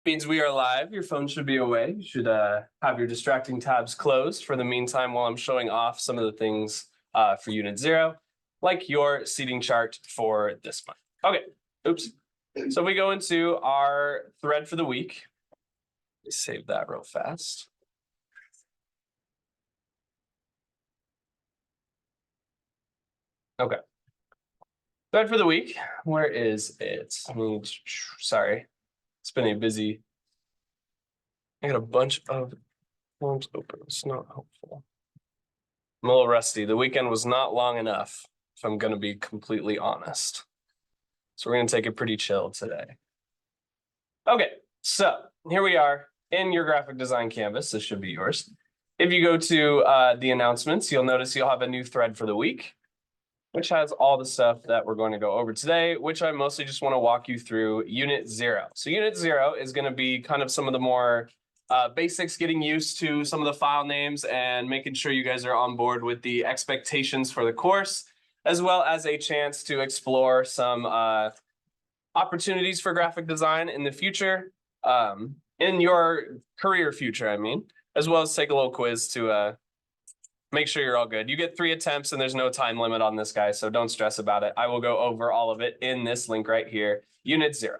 Means we are live. Your phone should be away. You should have your distracting tabs closed for the meantime while I'm showing off some of the things for Unit 0, like your seating chart for this month. Okay, oops. So we go into our thread for the week. Let me save that real fast. Okay. Thread for the week. Where is it? Sorry. It's been a busy. I got a bunch of forms open. It's not helpful. I'm a little rusty. The weekend was not long enough, if I'm going to be completely honest. So we're going to take it pretty chill today. Okay, so here we are in your graphic design canvas. This should be yours. If you go to the announcements, you'll notice you'll have a new thread for the week, which has all the stuff that we're going to go over today, which I mostly just want to walk you through Unit 0. So Unit 0 is going to be kind of some of the more basics, getting used to some of the file names and making sure you guys are on board with the expectations for the course, as well as a chance to explore some opportunities for graphic design in the future, in your career future, I mean, as well as take a little quiz to make sure you're all good. You get 3 attempts and there's no time limit on this, guy, so don't stress about it. I will go over all of it in this link right here, Unit 0.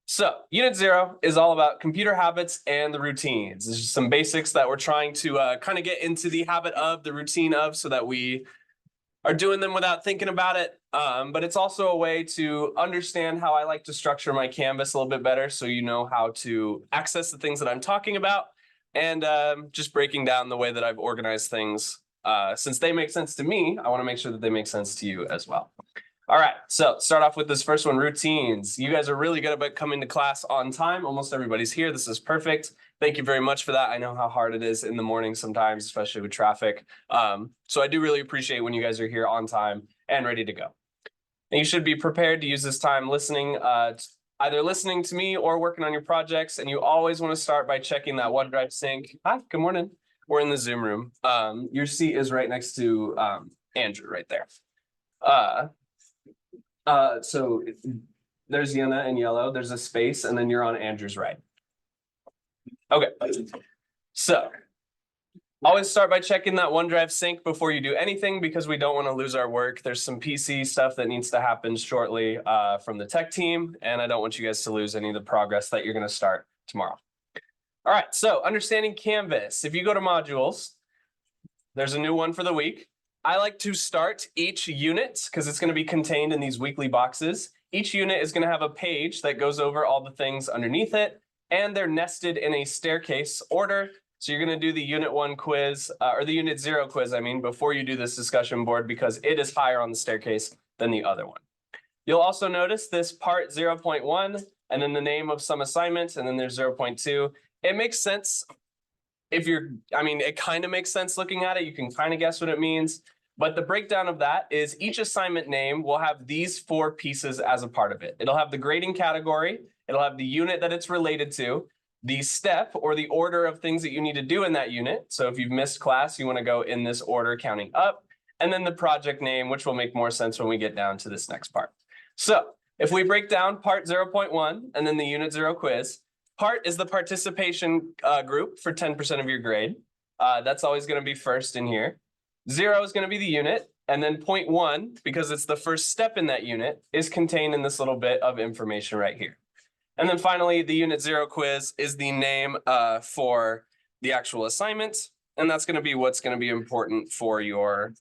So Unit 0 is all about computer habits and the routines. This is some basics that we're trying to kind of get into the habit of, the routine of, so that we are doing them without thinking about it. But it's also a way to understand how I like to structure my canvas a little bit better, so you know how to access the things that I'm talking about, and just breaking down the way that I've organized things. Since they make sense to me, I want to make sure that they make sense to you as well. All right, so start off with this first one, routines. You guys are really good about coming to class on time. Almost everybody's here. This is perfect. Thank you very much for that. I know how hard it is in the morning sometimes, especially with traffic. So I do really appreciate when you guys are here on time and ready to go. And you should be prepared to use this time listening, either listening to me or working on your projects. And you always want to start by checking that OneDrive sync. Hi, good morning. We're in the Zoom room. Your seat is right next to Andrew right there. So there's Yenna in yellow, there's a space, and then you're on Andrew's right. Okay, so always start by checking that OneDrive sync before you do anything, because we don't want to lose our work. There's some PC stuff that needs to happen shortly from the tech team, and I don't want you guys to lose any of the progress that you're going to start tomorrow. All right, so understanding Canvas. If you go to modules, there's a new one for the week. I like to start each unit because it's going to be contained in these weekly boxes. Each unit is going to have a page that goes over all the things underneath it, and they're nested in a staircase order. So you're going to do the Unit 1 quiz, or the Unit 0 quiz, I mean, before you do this discussion board, because it is higher on the staircase than the other one. You'll also notice this part 0.1, and then the name of some assignments, and then there's 0.2. It makes sense. It kind of makes sense looking at it. You can kind of guess what it means. But the breakdown of that is each assignment name will have these 4 pieces as a part of it. It'll have the grading category. It'll have the unit that it's related to, the step or the order of things that you need to do in that unit. So if you've missed class, you want to go in this order counting up. And then the project name, which will make more sense when we get down to this next part. So if we break down part 0.1 and then the Unit 0 quiz, part is the participation group for 10% of your grade. That's always going to be first in here. 0 is going to be the unit. And then 0.1, because it's the first step in that unit, is contained in this little bit of information right here. And then finally, the Unit 0 quiz is the name for the actual assignment. And that's going to be what's going to be important for your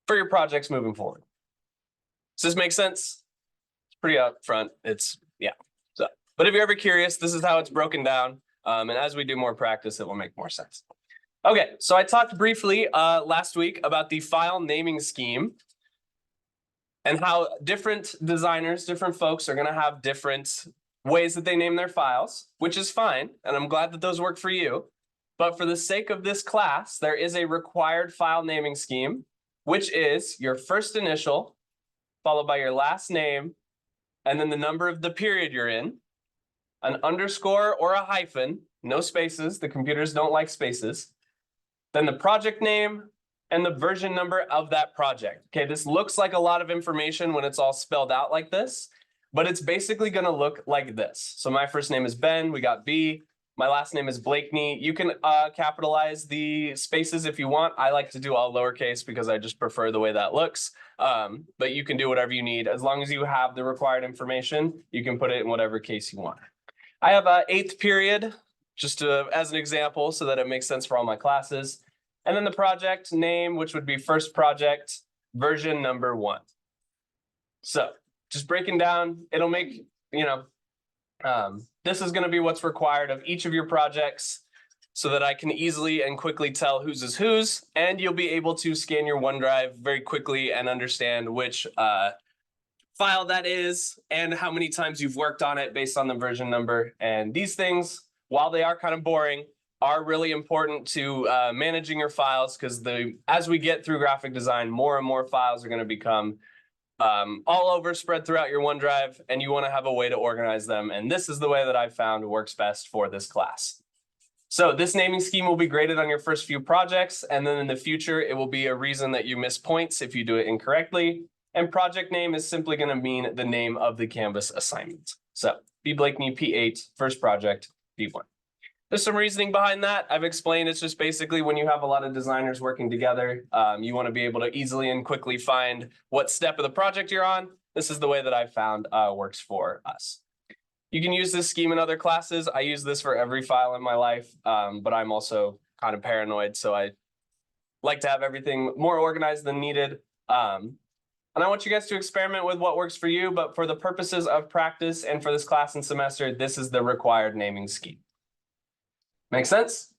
projects moving forward. Does this make sense? It's pretty upfront. Yeah. But if you're ever curious, this is how it's broken down. And as we do more practice, it will make more sense. Okay, so I talked briefly last week about the file naming scheme and how different designers, different folks are going to have different ways that they name their files, which is fine. And I'm glad that those work for you. But for the sake of this class, there is a required file naming scheme, which is your first initial, followed by your last name, and then the number of the period you're in, an underscore or a hyphen, no spaces, the computers don't like spaces, then the project name and the version number of that project. Okay, this looks like a lot of information when it's all spelled out like this, but it's basically going to look like this. So my first name is Ben, we got B. My last name is Blakeney. You can capitalize the spaces if you want. I like to do all lowercase because I just prefer the way that looks. But you can do whatever you need. As long as you have the required information, you can put it in whatever case you want. I have an 8th period, just as an example, so that it makes sense for all my classes. And then the project name, which would be first project, version number 1. So just breaking down, it'll make, this is going to be what's required of each of your projects so that I can easily and quickly tell whose is whose, and you'll be able to scan your OneDrive very quickly and understand which file that is and how many times you've worked on it based on the version number. And these things, while they are kind of boring, are really important to managing your files, because as we get through graphic design, more and more files are going to become all over, spread throughout your OneDrive, and you want to have a way to organize them. And this is the way that I've found works best for this class. So this naming scheme will be graded on your first few projects, and then in the future, it will be a reason that you miss points if you do it incorrectly. And project name is simply going to mean the name of the Canvas assignment. So B. Blakeney, P8, first project, B1. There's some reasoning behind that. I've explained it's just basically when you have a lot of designers working together, you want to be able to easily and quickly find what step of the project you're on. This is the way that I've found works for us. You can use this scheme in other classes. I use this for every file in my life, but I'm also kind of paranoid, so I like to have everything more organized than needed. And I want you guys to experiment with what works for you, but for the purposes of practice and for this class and semester, this is the required naming scheme. Make sense?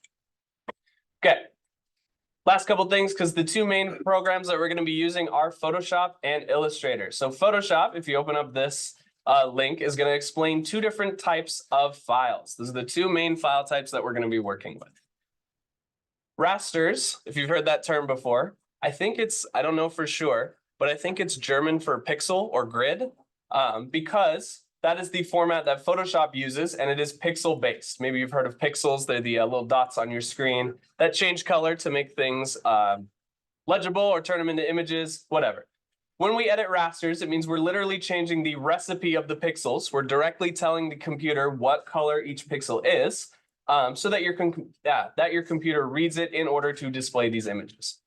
Okay. Last couple things, because the 2 main programs that we're going to be using are Photoshop and Illustrator. So Photoshop, if you open up this link, is going to explain 2 different types of files. Those are the 2 main file types that we're going to be working with. Rasters, if you've heard that term before, I don't know for sure, but I think it's German for pixel or grid, because that is the format that Photoshop uses, and it is pixel-based. Maybe you've heard of pixels. They're the little dots on your screen that change color to make things legible or turn them into images, whatever. When we edit rasters, it means we're literally changing the recipe of the pixels. We're directly telling the computer what color each pixel is, so that your computer reads it in order to display these images.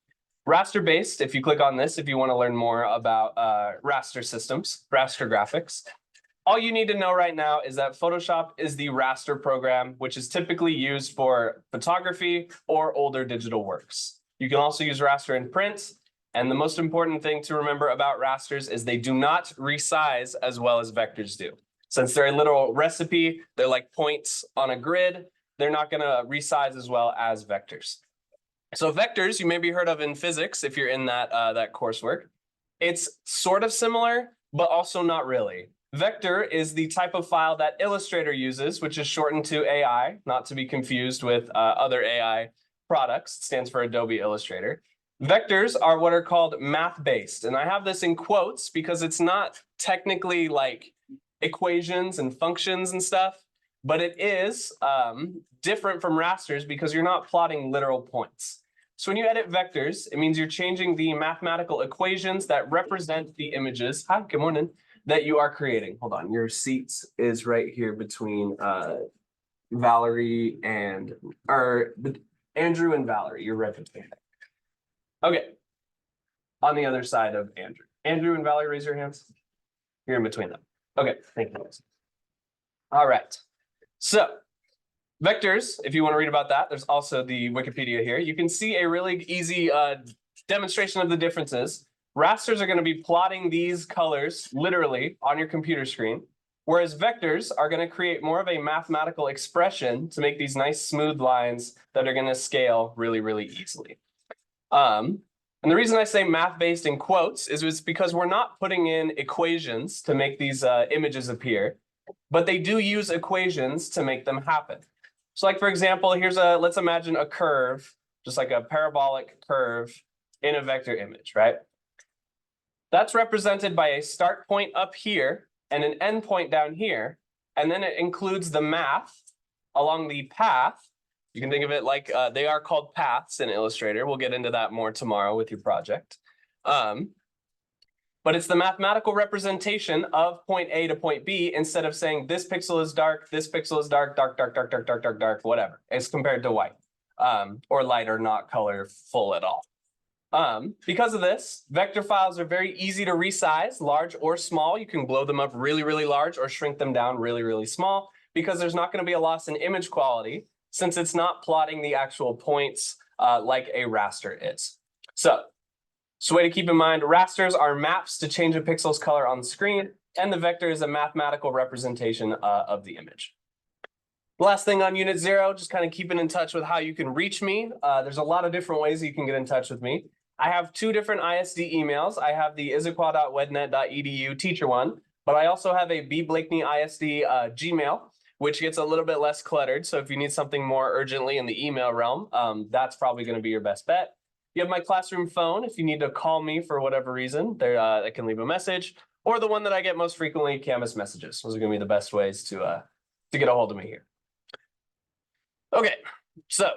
Raster-based, if you click on this, if you want to learn more about raster systems, raster graphics, all you need to know right now is that Photoshop is the raster program, which is typically used for photography or older digital works. You can also use raster in print. And the most important thing to remember about rasters is they do not resize as well as vectors do. Since they're a literal recipe, they're like points on a grid, they're not going to resize as well as vectors. So vectors, you may be heard of in physics if you're in that coursework. It's sort of similar, but also not really. Vector is the type of file that Illustrator uses, which is shortened to AI, not to be confused with other AI products. It stands for Adobe Illustrator. Vectors are what are called math-based. And I have this in quotes because it's not technically like equations and functions and stuff, but it is different from rasters because you're not plotting literal points. So when you edit vectors, it means you're changing the mathematical equations that represent the images. Hi, good morning. That you are creating. Hold on, your seats is right here between Valerie and, Andrew and Valerie. You're right between them. Okay, on the other side of Andrew. Andrew and Valerie, raise your hands. You're in between them. Okay, thank you. All right, so vectors, if you want to read about that, there's also the Wikipedia here. You can see a really easy demonstration of the differences. Rasters are going to be plotting these colors literally on your computer screen, whereas vectors are going to create more of a mathematical expression to make these nice smooth lines that are going to scale really, really easily. And the reason I say math-based in quotes is because we're not putting in equations to make these images appear, but they do use equations to make them happen. So like, for example, let's imagine a curve, just like a parabolic curve in a vector image, right? That's represented by a start point up here and an end point down here. And then it includes the math along the path. You can think of it like they are called paths in Illustrator. We'll get into that more tomorrow with your project. And but it's the mathematical representation of point A to point B instead of saying this pixel is dark, this pixel is dark, dark, dark, dark, dark, dark, dark, dark, whatever, as compared to white, or light or not colorful at all. Because of this, vector files are very easy to resize, large or small. You can blow them up really, really large or shrink them down really, really small because there's not going to be a loss in image quality since it's not plotting the actual points like a raster is. So way to keep in mind, rasters are maps to change a pixel's color on the screen, and the vector is a mathematical representation of the image. The last thing on Unit 0, just kind of keeping in touch with how you can reach me. There's a lot of different ways you can get in touch with me. I have 2 different ISD emails. I have the issaquah.wednet.edu teacher one, but I also have a B. Blakeney ISD Gmail, which gets a little bit less cluttered. So if you need something more urgently in the email realm, that's probably going to be your best bet. You have my classroom phone. If you need to call me for whatever reason, there I can leave a message, or the one that I get most frequently, Canvas messages. Those are going to be the best ways to get a hold of me here. Okay, so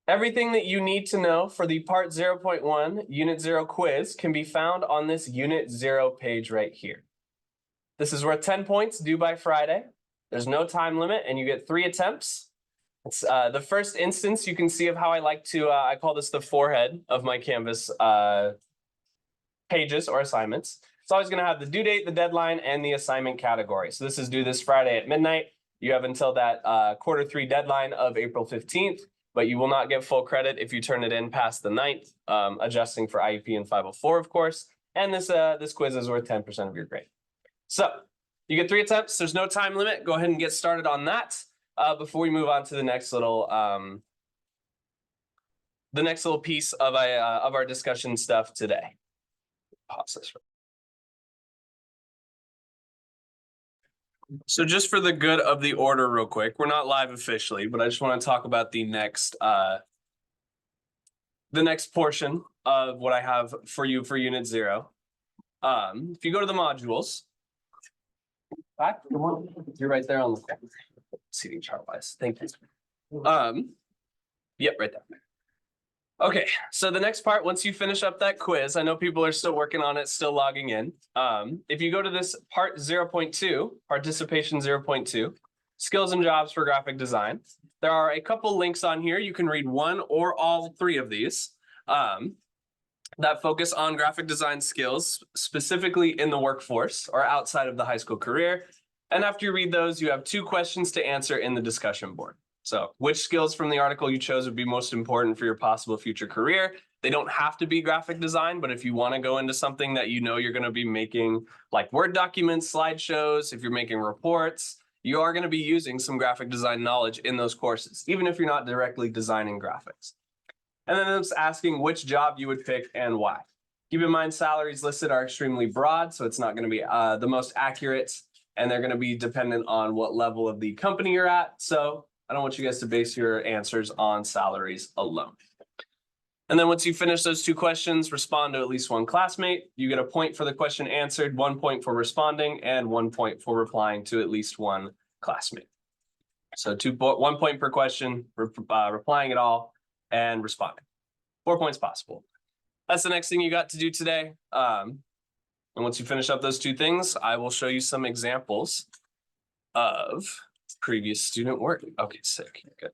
everything that you need to know for the Part 0.1 Unit 0 quiz can be found on this Unit 0 page right here. This is worth 10 points, due by Friday. There's no time limit, and you get 3 attempts. It's the first instance you can see of how I like to, I call this the forehead of my Canvas pages or assignments. It's always going to have the due date, the deadline, and the assignment category. So this is due this Friday at midnight. You have until that Q3 deadline of April 15th, but you will not get full credit if you turn it in past the 9th, adjusting for IEP and 504, of course. And this quiz is worth 10% of your grade. So you get 3 attempts. There's no time limit. Go ahead and get started on that before we move on to the next little piece of our discussion stuff today. Pause this. So just for the good of the order real quick, we're not live officially, but I just want to talk about the next portion of what I have for you for Unit 0. If you go to the modules, you're right there on the seating chart wise. Thank you. Yep, right there. Okay, so the next part, once you finish up that quiz, I know people are still working on it, still logging in. If you go to this part 0.2, participation 0.2, skills and jobs for graphic design, there are a couple links on here. You can read 1 or all 3 of these that focus on graphic design skills, specifically in the workforce or outside of the high school career. And after you read those, you have 2 questions to answer in the discussion board. So which skills from the article you chose would be most important for your possible future career? They don't have to be graphic design, but if you want to go into something that you know you're going to be making, like Word documents, slideshows, if you're making reports, you are going to be using some graphic design knowledge in those courses, even if you're not directly designing graphics. And then it's asking which job you would pick and why. Keep in mind, salaries listed are extremely broad, so it's not going to be the most accurate, and they're going to be dependent on what level of the company you're at. So I don't want you guys to base your answers on salaries alone. And then once you finish those 2 questions, respond to at least 1 classmate. You get a point for the question answered, 1 point for responding, and 1 point for replying to at least 1 classmate. So 1 point per question, replying at all, and responding. 4 points possible. That's the next thing you got to do today. And once you finish up those 2 things, I will show you some examples of previous student work. Okay, sick. Good.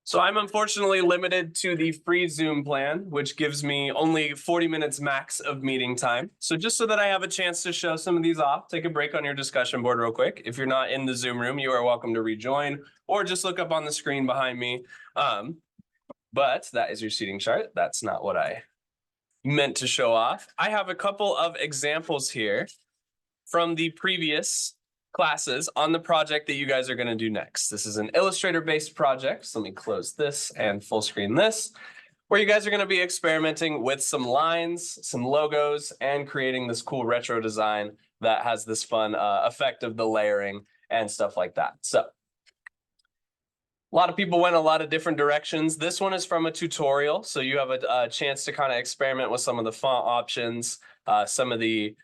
So I'm unfortunately limited to the free Zoom plan, which gives me only 40 minutes max of meeting time. So just so that I have a chance to show some of these off, take a break on your discussion board real quick. If you're not in the Zoom room, you are welcome to rejoin or just look up on the screen behind me. But that is your seating chart. That's not what I meant to show off. I have a couple of examples here from the previous classes on the project that you guys are going to do next. This is an Illustrator-based project. So let me close this and full screen this, where you guys are going to be experimenting with some lines, some logos, and creating this cool retro design that has this fun effect of the layering and stuff like that. So a lot of people went a lot of different directions. This one is from a tutorial, so you have a chance to kind of experiment with some of the font options, some of the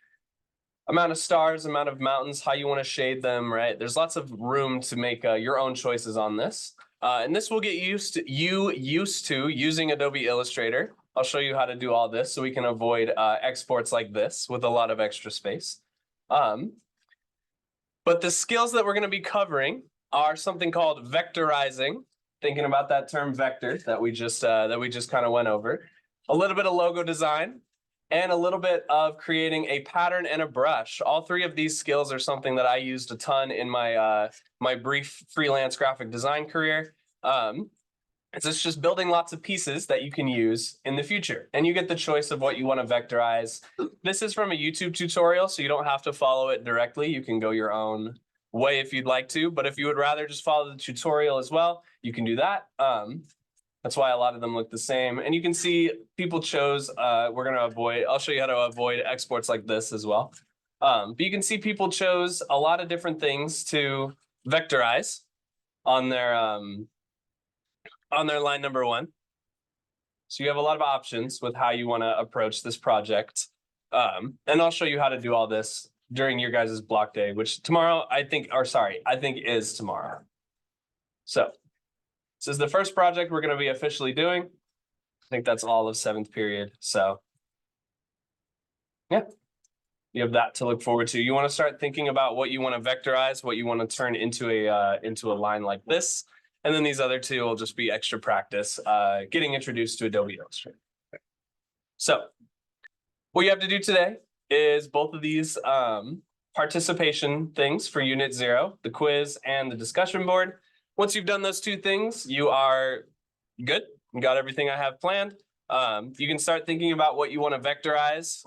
amount of stars, amount of mountains, how you want to shade them, right? There's lots of room to make your own choices on this. And this will get used to using Adobe Illustrator. I'll show you how to do all this so we can avoid exports like this with a lot of extra space. But the skills that we're going to be covering are something called vectorizing, thinking about that term vector that we just kind of went over, a little bit of logo design, and a little bit of creating a pattern and a brush. All three of these skills are something that I used a ton in my my brief freelance graphic design career. It's just building lots of pieces that you can use in the future. And you get the choice of what you want to vectorize. This is from a YouTube tutorial, so you don't have to follow it directly. You can go your own way if you'd like to. But if you would rather just follow the tutorial as well, you can do that. That's why a lot of them look the same. And you can see people chose, we're going to avoid, I'll show you how to avoid exports like this as well. But you can see people chose a lot of different things to vectorize on their line number 1. So you have a lot of options with how you want to approach this project. And I'll show you how to do all this during your guys' block day, which tomorrow, I think is tomorrow. So this is the first project we're going to be officially doing. I think that's all of 7th period. So yeah, you have that to look forward to. You want to start thinking about what you want to vectorize, what you want to turn into a line like this. And then these other two will just be extra practice, getting introduced to Adobe Illustrator. So what you have to do today is both of these participation things for Unit 0, the quiz and the discussion board. Once you've done those two things, you are good. You got everything I have planned. You can start thinking about what you want to vectorize.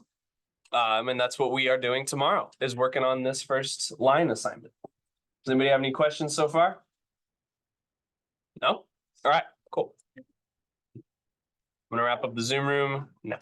And that's what we are doing tomorrow, is working on this first line assignment. Does anybody have any questions so far? No? All right, cool. I'm gonna wrap up the Zoom room now.